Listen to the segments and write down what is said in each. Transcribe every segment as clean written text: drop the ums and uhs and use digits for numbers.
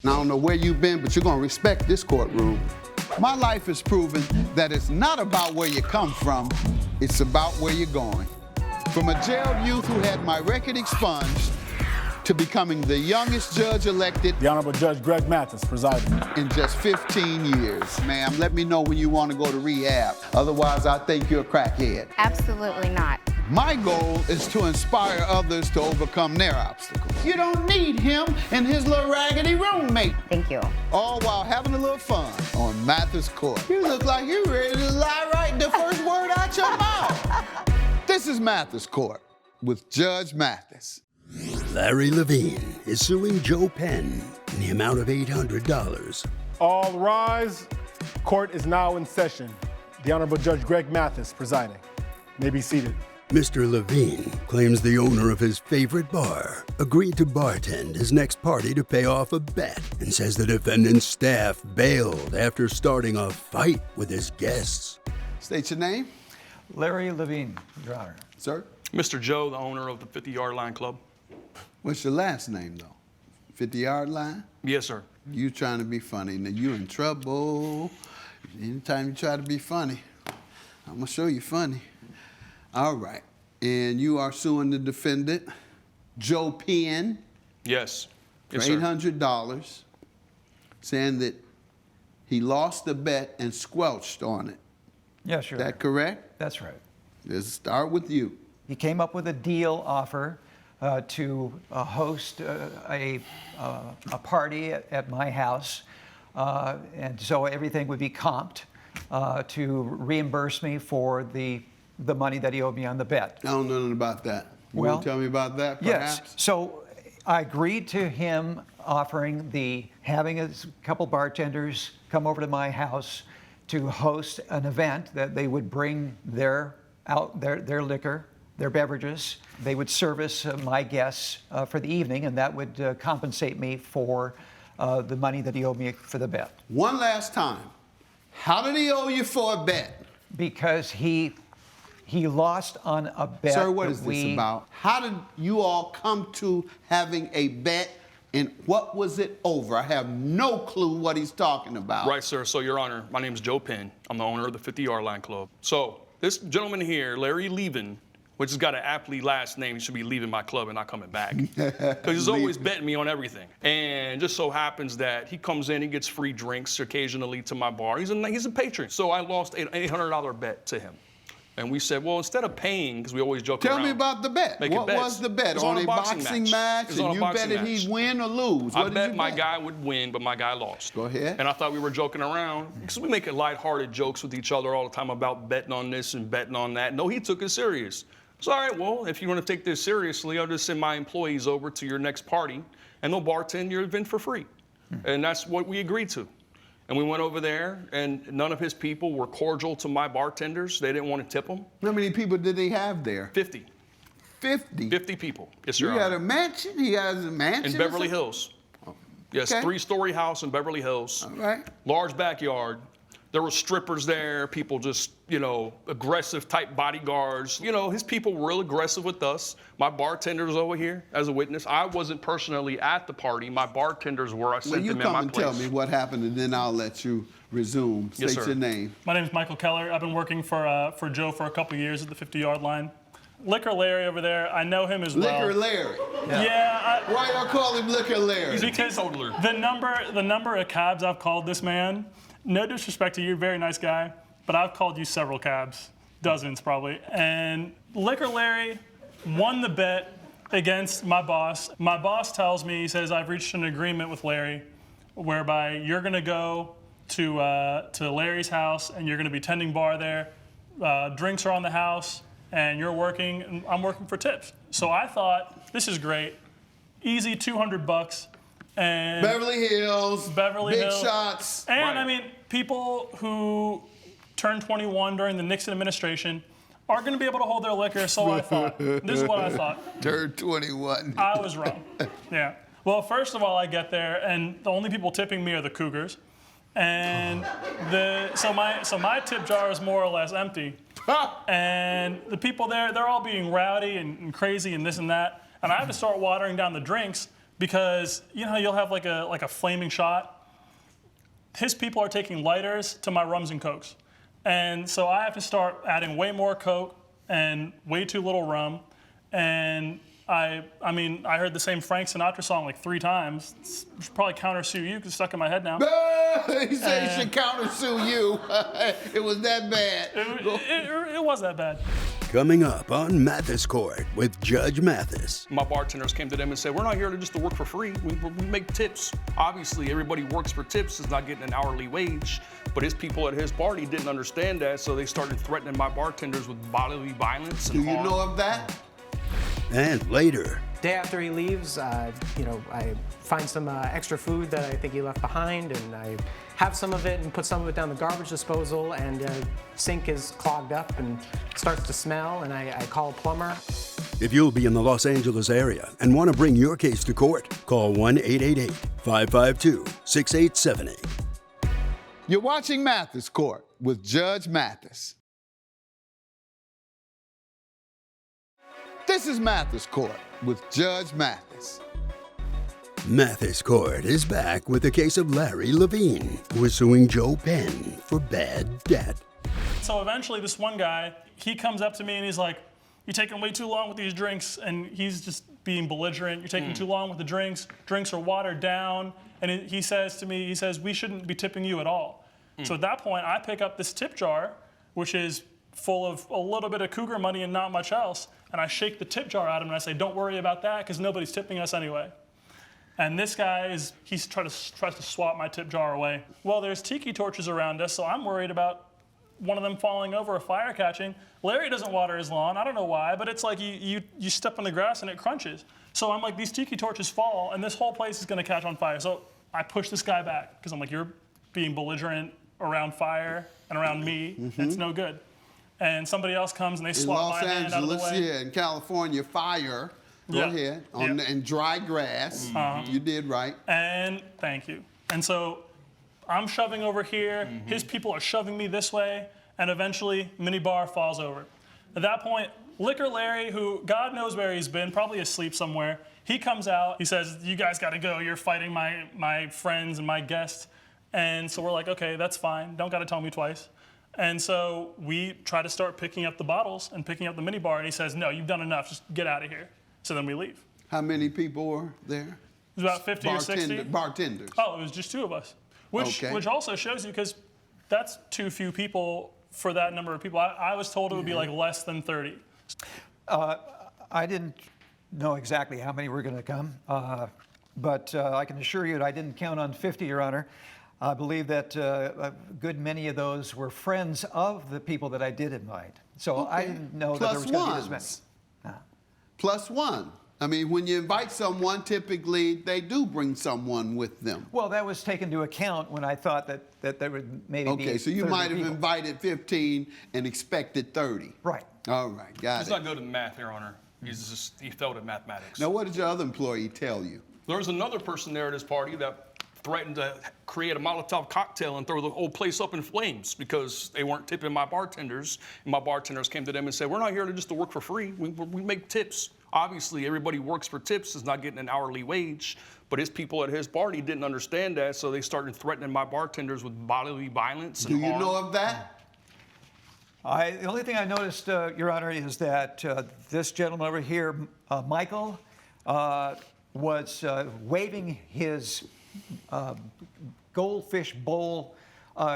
I don't know where you've been, but you're gonna respect this courtroom. My life has proven that it's not about where you come from, it's about where you're going. From a jailed youth who had my record expunged to becoming the youngest judge elected. The Honorable Judge Greg Mathis presiding. In just 15 years. Ma'am, let me know when you want to go to rehab. Otherwise, I think you're a crackhead. Absolutely not. My goal is to inspire others to overcome their obstacles. You don't need him and his little raggedy roommate. Thank you. All while having a little fun on Mathis Court. You look like you're ready to lie right the first word out your mouth. This is Mathis Court with Judge Mathis. Larry Levine is suing Joe Penn in the amount of $800. All rise. Court is now in session. The Honorable Judge Greg Mathis presiding. May be seated. Mr. Levine claims the owner of his favorite bar agreed to bartend his next party to pay off a bet and says the defendant's staff bailed after starting a fight with his guests. State your name. Larry Levine, Your Honor. Sir? Mr. Joe, the owner of the 50-Yard Line Club. What's your last name, though? 50-Yard Line? Yes, sir. You trying to be funny. Now, you in trouble. Anytime you try to be funny, I'm going to show you funny. All right. And you are suing the defendant, Joe Penn. Yes. For Yes, sir. $800, saying that he lost the bet and squelched on it. Yes, Your Is Honor. that correct? That's right. Let's start with you. He came up with a deal offer to host a party at my house, and so everything would be comped to reimburse me for the money that he owed me on the bet. I don't know nothing about that. You Well, want to tell me about that, perhaps? Yes. So I agreed to him offering having a couple bartenders come over to my house to host an event that they would bring their liquor, their beverages. They would service my guests for the evening, and that would compensate me for the money that he owed me for the bet. One last time. How did he owe you for a bet? Because he lost on a bet. Sir, what that is this about? How did you all come to having a bet, and what was it over? I have no clue what he's talking about. Right, sir. So, Your Honor, my name is Joe Penn. I'm the owner of the 50-Yard Line Club. So, this gentleman here, Larry Levin, which has got an aptly last name, he should be leaving my club and not coming back. Because he's always betting me on everything. And just so happens that he comes in, he gets free drinks occasionally to my bar. He's a patron. So I lost an $800 bet to him. And we said, well, instead of paying, because we always joke around. Tell me about the bet. Making What bets. was the bet? It was On a boxing match? It was on And a you boxing betted match. he'd win or lose? I What did bet you my guy would win, but my guy lost. Go ahead. And I thought we were joking around, because we make lighthearted jokes with each other all the time about betting on this and betting on that. No, he took it serious. So, all right, well, if you want to take this seriously, I'll just send my employees over to your next party, and they'll bartend your event for free. And that's what we agreed to. And we went over there, and none of his people were cordial to my bartenders. They didn't want to tip them. How many people did he have there? 50. 50? 50 people. Yes, sir. You got a mansion? He has a mansion? In Beverly Hills. Yes, Okay. 3-story house in Beverly Hills. All right. Large backyard. There were strippers there, people just, aggressive type bodyguards. His people were real aggressive with us. My bartender's over here as a witness. I wasn't personally at the party. My bartenders were. I sent Well, you them in come my and place. tell me what happened, and then I'll let you resume. Yes, State sir. your name. My name is Michael Keller. I've been working for Joe for a couple years at the 50-Yard Line. Liquor Larry over there, I know him as well. Liquor Larry. Yeah. Why y'all call him Liquor Larry? He's a Because teetotaler. the number of cabs I've called this man, no disrespect to you, very nice guy, but I've called you several cabs, dozens probably. And Liquor Larry won the bet against my boss. My boss tells me, he says, I've reached an agreement with Larry whereby you're gonna go to Larry's house and you're gonna be tending bar there. Drinks are on the house and you're working, and I'm working for tips. So I thought, this is great, easy $200. And Beverly Hills. Beverly Big Hills. shots. And Right. I mean, people who turned 21 during the Nixon administration are going to be able to hold their liquor, so I thought. This is what I thought. Turned 21. I was wrong. Yeah. Well, first of all, I get there, and the only people tipping me are the Cougars. And so my tip jar is more or less empty. And the people there, they're all being rowdy and crazy and this and that. And I have to start watering down the drinks because you know you'll have like a flaming shot. His people are taking lighters to my rums and cokes, and so I have to start adding way more coke and way too little rum, and I mean, I heard the same Frank Sinatra song like 3 times. Should probably counter-sue you because it's stuck in my head now. He said he should counter-sue you. It was that bad. It was that bad. Coming up on Mathis Court with Judge Mathis. My bartenders came to them and said, we're not here just to work for free. We make tips. Obviously, everybody works for tips, is not getting an hourly wage. But his people at his party didn't understand that, so they started threatening my bartenders with bodily violence and Do you harm. know of that? And later, Day after he leaves, I find some extra food that I think he left behind, and I have some of it and put some of it down the garbage disposal, and sink is clogged up and starts to smell, and I call a plumber. if you'll be in the Los Angeles area and want to bring your case to court, call 1-888-552-6878. You're watching Mathis Court with Judge Mathis. This is Mathis Court with Judge Mathis. Mathis Court is back with the case of Larry Levine, who is suing Joe Penn for bad debt. So eventually this one guy, he comes up to me and he's like, you're taking way too long with these drinks. And he's just being belligerent. You're taking too long with the drinks. Drinks are watered down. And he says to me, we shouldn't be tipping you at all. So at that point, I pick up this tip jar, which is full of a little bit of cougar money and not much else. And I shake the tip jar at him and I say, don't worry about that because nobody's tipping us anyway. And this guy tries to swap my tip jar away. Well, there's tiki torches around us, so I'm worried about one of them falling over or fire catching. Larry doesn't water his lawn. I don't know why, but it's like you step on the grass and it crunches. So I'm like, these tiki torches fall and this whole place is gonna catch on fire. So I push this guy back because I'm like, you're being belligerent around fire and around me. It's no good. And somebody else comes and they In swap Los my hand out of the Angeles, way. yeah, in California, fire. Go Yeah. ahead. Yeah. And dry grass. You did right. And thank you. And so I'm shoving over here, his people are shoving me this way, and eventually minibar falls over. At that point, Liquor Larry, who God knows where he's been, probably asleep somewhere, he comes out, he says, you guys gotta go, you're fighting my friends and my guests. And so we're like, okay, that's fine, don't gotta tell me twice. And so we try to start picking up the bottles and picking up the minibar, and he says, no, you've done enough, just get out of here. So then we leave. How many people were there? It was about 50 or 60. Bartenders. Oh, it was just 2 of us. Which also shows you, because that's too few people for that number of people. I was told it would be like less than 30. I didn't know exactly how many were going to come, but I can assure you that I didn't count on 50, Your Honor. I believe that a good many of those were friends of the people that I did invite. So I didn't know that there was going to be this many. Plus one. I mean, when you invite someone, typically they do bring someone with them. Well, that was taken into account when I thought that there would maybe be Okay, so you 30 might have people. invited 15 and expected 30. Right. All right, got He's it. not good at math, Your Honor. He failed at mathematics. Now, what did your other employee tell you? There was another person there at his party that threatened to create a Molotov cocktail and throw the whole place up in flames because they weren't tipping my bartenders. And my bartenders came to them and said, we're not here just to work for free. We make tips. Obviously, everybody works for tips, is not getting an hourly wage. But his people at his party didn't understand that, so they started threatening my bartenders with bodily violence and Do you harm. know of that? The only thing I noticed, Your Honor, is that this gentleman over here, Michael, was waving his goldfish bowl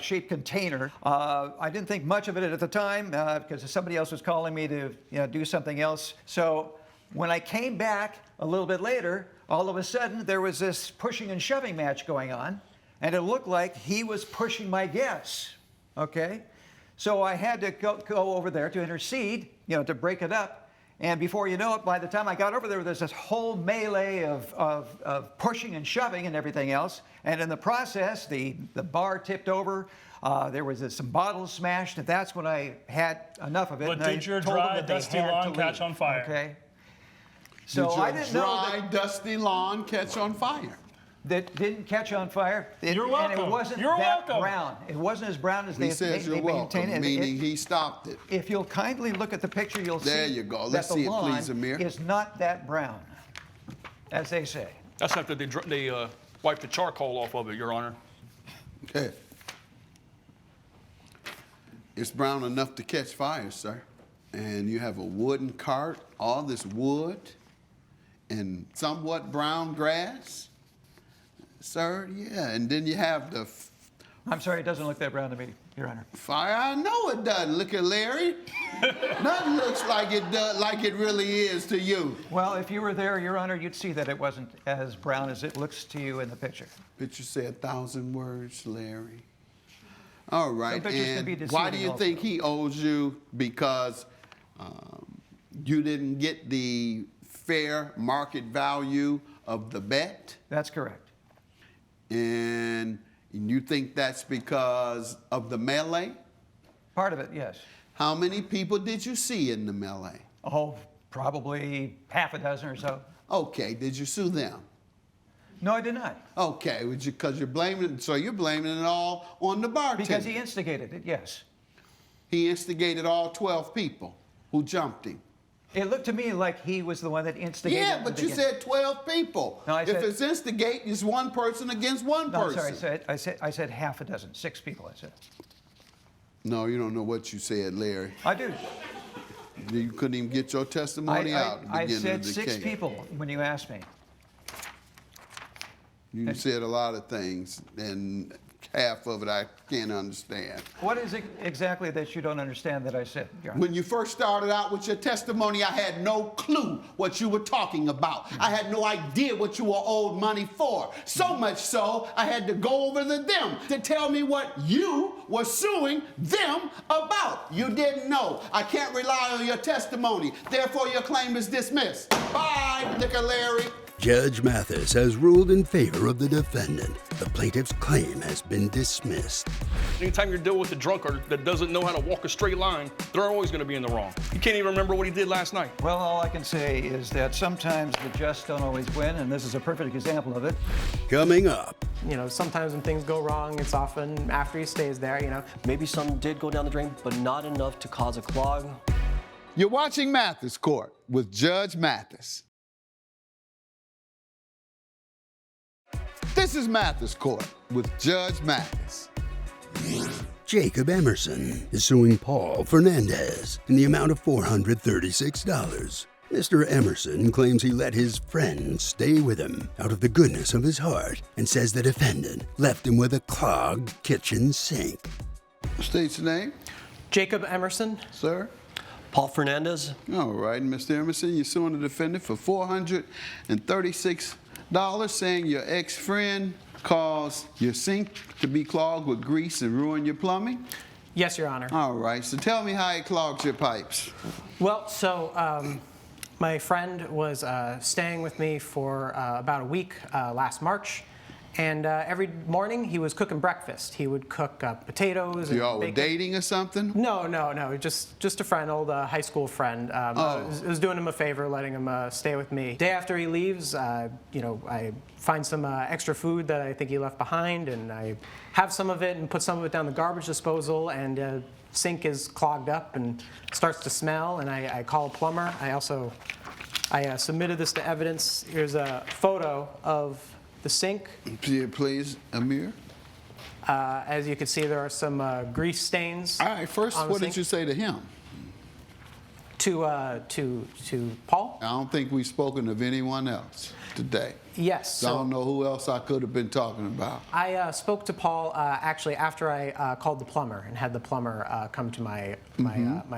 shaped container. I didn't think much of it at the time because somebody else was calling me to do something else. So when I came back a little bit later, all of a sudden there was this pushing and shoving match going on, and it looked like he was pushing my guests. Okay, so I had to go over there to intercede, to break it up. And before you know it, by the time I got over there, there's this whole melee of pushing and shoving and everything else. And in the process, the bar tipped over. There was some bottles smashed, and that's when I had enough of it. But and did I your told them dry, that they dusty had lawn to catch leave. on fire? Okay. So Did I your didn't know dry, dusty lawn catch on fire? that didn't catch on fire. You're And it welcome. wasn't You're that welcome. brown. It wasn't as brown as He they says you're maintain welcome, it. meaning he stopped it. If you'll kindly look at the picture, you'll There see you go. that Let's the see it, lawn please, Amir. is not that brown, as they say. That's after they wiped the charcoal off of it, Your Honor. Okay. It's brown enough to catch fire, sir. And you have a wooden cart, all this wood, and somewhat brown grass. Sir, yeah, and then you have the I'm sorry, it doesn't look that brown to me, Your Honor. fire. I know it doesn't. Look at Larry. Nothing looks like it does, like it really is to you. Well, if you were there, Your Honor, you'd see that it wasn't as brown as it looks to you in the picture. Picture say 1,000 words, Larry. All right, The pictures can be and why do deceiving you also. think he owes you? Because you didn't get the fair market value of the bet? That's correct. And you think that's because of the melee? Part of it, yes. How many people did you see in the melee? Oh, probably half a dozen or so. Okay, did you sue them? No, I did not. Okay, because you're blaming, so you're blaming it all on the bartender. Because he instigated it, yes. He instigated all 12 people who jumped him. It looked to me like he was the one that instigated it. Yeah, in but the you beginning. said 12 people. No, I if said- it's instigate, it's one person against one No, person. sorry, I said half a dozen, 6 people, I said. No, you don't know what you said, Larry. I do. You couldn't even get your testimony out at the I beginning said of the 6 case. people when you asked me. You said a lot of things, and half of it I can't understand. What is it exactly that you don't understand that I said, Your Honor? When you first started out with your testimony, I had no clue what you were talking about. I had no idea what you were owed money for. So much so, I had to go over to them to tell me what you were suing them about. You didn't know. I can't rely on your testimony. Therefore, your claim is dismissed. Bye, Liquor Larry. Judge Mathis has ruled in favor of the defendant. The plaintiff's claim has been dismissed. Anytime you're dealing with a drunkard that doesn't know how to walk a straight line, they're always going to be in the wrong. You can't even remember what he did last night. Well, all I can say is that sometimes the just don't always win, and this is a perfect example of it. Coming up, You know, sometimes when things go wrong, it's often after he stays there, you know. Maybe some did go down the drain, but not enough to cause a clog. You're watching Mathis Court with Judge Mathis. This is Mathis Court with Judge Mathis. Jacob Emerson is suing Paul Fernandez in the amount of $436. Mr. Emerson claims he let his friend stay with him out of the goodness of his heart and says the defendant left him with a clogged kitchen sink. State's name, Jacob Emerson. sir? Paul Fernandez? All right, Mr. Emerson, you're suing the defendant for $436, saying your ex-friend caused your sink to be clogged with grease and ruin your plumbing? Yes, Your Honor. All right, so tell me how it clogs your pipes. Well, so my friend was staying with me for about a week last March, and every morning he was cooking breakfast. He would cook potatoes and Y'all were bacon. dating or something? No, just a friend, old high school friend. I was doing him a favor, letting him stay with me. Day after he leaves, you know, I find some extra food that I think he left behind, and I have some of it and put some of it down the garbage disposal, and sink is clogged up and starts to smell, and I call a plumber. I submitted this to evidence. Here's a photo of the sink. Please, Amir. As you can see, there are some grease stains. All right, first, on the what did sink. you say to him? To Paul? I don't think we've spoken of anyone else today. Yes. So I don't know who else I could have been talking about. I spoke to Paul actually after I called the plumber and had the plumber come to my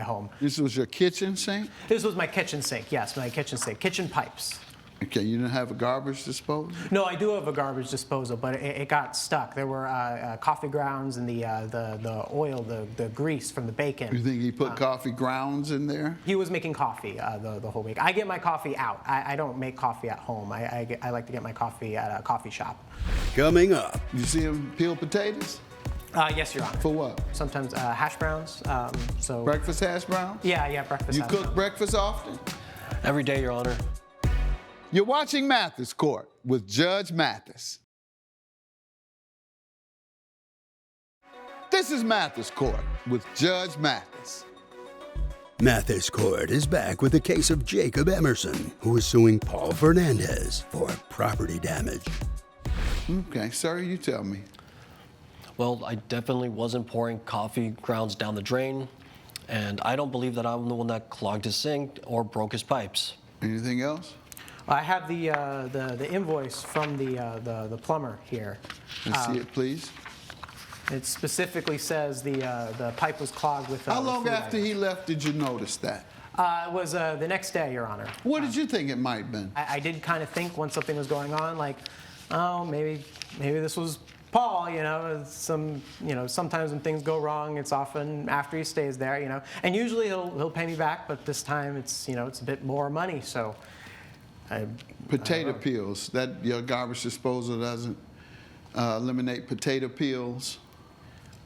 home. This was your kitchen sink? This was my kitchen sink. Yes, my kitchen sink. Kitchen pipes. Okay, you didn't have a garbage disposal? No, I do have a garbage disposal, but it got stuck. There were coffee grounds and the oil, the grease from the bacon. You think he put coffee grounds in there? He was making coffee the whole week. I get my coffee out. I don't make coffee at home. I like to get my coffee at a coffee shop. Coming up, You see him peel potatoes? Yes, Your Honor. For what? Sometimes hash browns. So Breakfast hash browns? yeah, breakfast. You hash cook browns. breakfast often? Every day, Your Honor. You're watching Mathis Court with Judge Mathis. This is Mathis Court with Judge Mathis. Mathis Court is back with the case of Jacob Emerson, who is suing Paul Fernandez for property damage. Okay, sir, you tell me. Well, I definitely wasn't pouring coffee grounds down the drain, and I don't believe that I'm the one that clogged his sink or broke his pipes. Anything else? I have the invoice from the plumber here. Let's see it, please. It specifically says the pipe was clogged with. How long food after items. he left did you notice that? It was the next day, Your Honor. What did you think it might have been? I did kind of think when something was going on, like, oh, maybe this was Paul. Sometimes when things go wrong, it's often after he stays there. And usually he'll pay me back, but this time it's a bit more money. So. Potato peels. That your garbage disposal doesn't eliminate potato peels.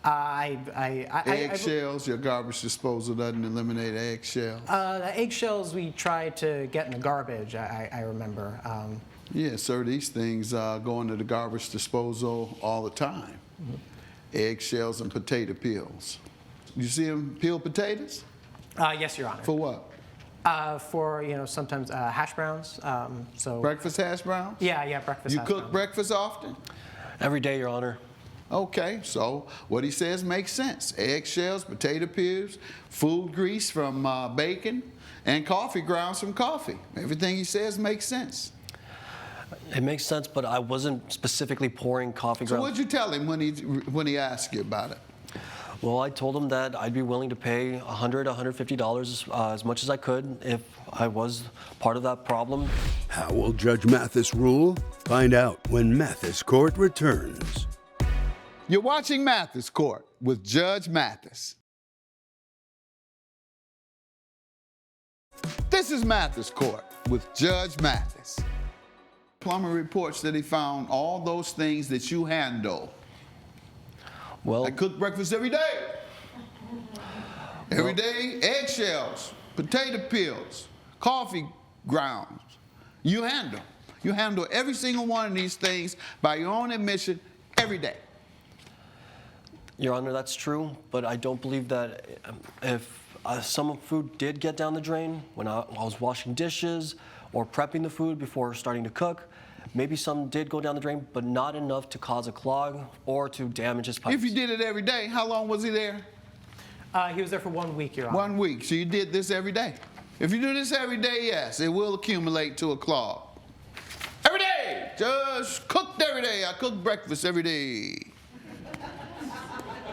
Eggshells. Your garbage disposal doesn't eliminate eggshells. The eggshells we try to get in the garbage. I remember. Yeah, sir. These things go into the garbage disposal all the time. Mm-hmm. Eggshells and potato peels. You see them peel potatoes? Yes, Your Honor. For what? For sometimes hash browns. Breakfast hash browns? Yeah, breakfast. You hash cook browns. breakfast often? Every day, Your Honor. Okay, so what he says makes sense. Eggshells, potato peels, food grease from bacon, and coffee grounds from coffee. Everything he says makes sense. It makes sense, but I wasn't specifically pouring coffee So grounds. what'd you tell him when he asked you about it? Well, I told him that I'd be willing to pay $100, $150 as much as I could if I was part of that problem. How will Judge Mathis rule? Find out when Mathis Court returns. You're watching Mathis Court with Judge Mathis. This is Mathis Court with Judge Mathis. Plumber reports that he found all those things that you handle. Well, I cook breakfast every day. Every day, eggshells, potato peels, coffee grounds. You handle. You handle every single one of these things by your own admission every day. Your Honor, that's true, but I don't believe that if some food did get down the drain when I was washing dishes or prepping the food before starting to cook, maybe some did go down the drain, but not enough to cause a clog or to damage his pipes. If you did it every day, how long was he there? He was there for 1 week, Your Honor. 1 week. So you did this every day. If you do this every day, yes, it will accumulate to a clog. Every day. Just cooked every day. I cook breakfast every day.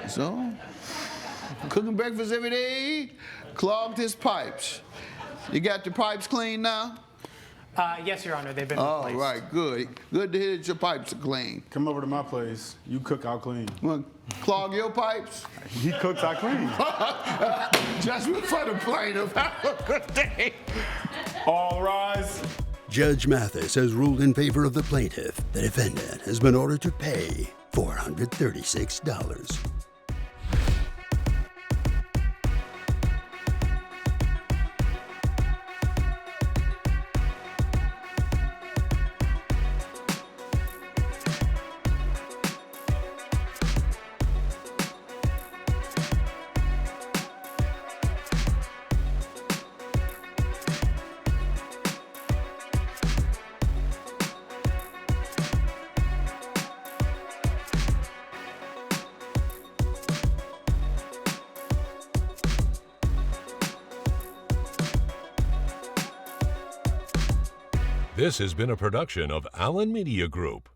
So, cooking breakfast every day, clogged his pipes. You got your pipes clean now? Yes, Your Honor, they've been Oh, replaced. right, good. Good to hear that your pipes are clean. Come over to my place. You cook, I'll clean. Want to clog your pipes? He cooks, I clean. Judgment for the plaintiff. Have a good day. All rise. Judge Mathis has ruled in favor of the plaintiff. The defendant has been ordered to pay $436. This has been a production of Allen Media Group.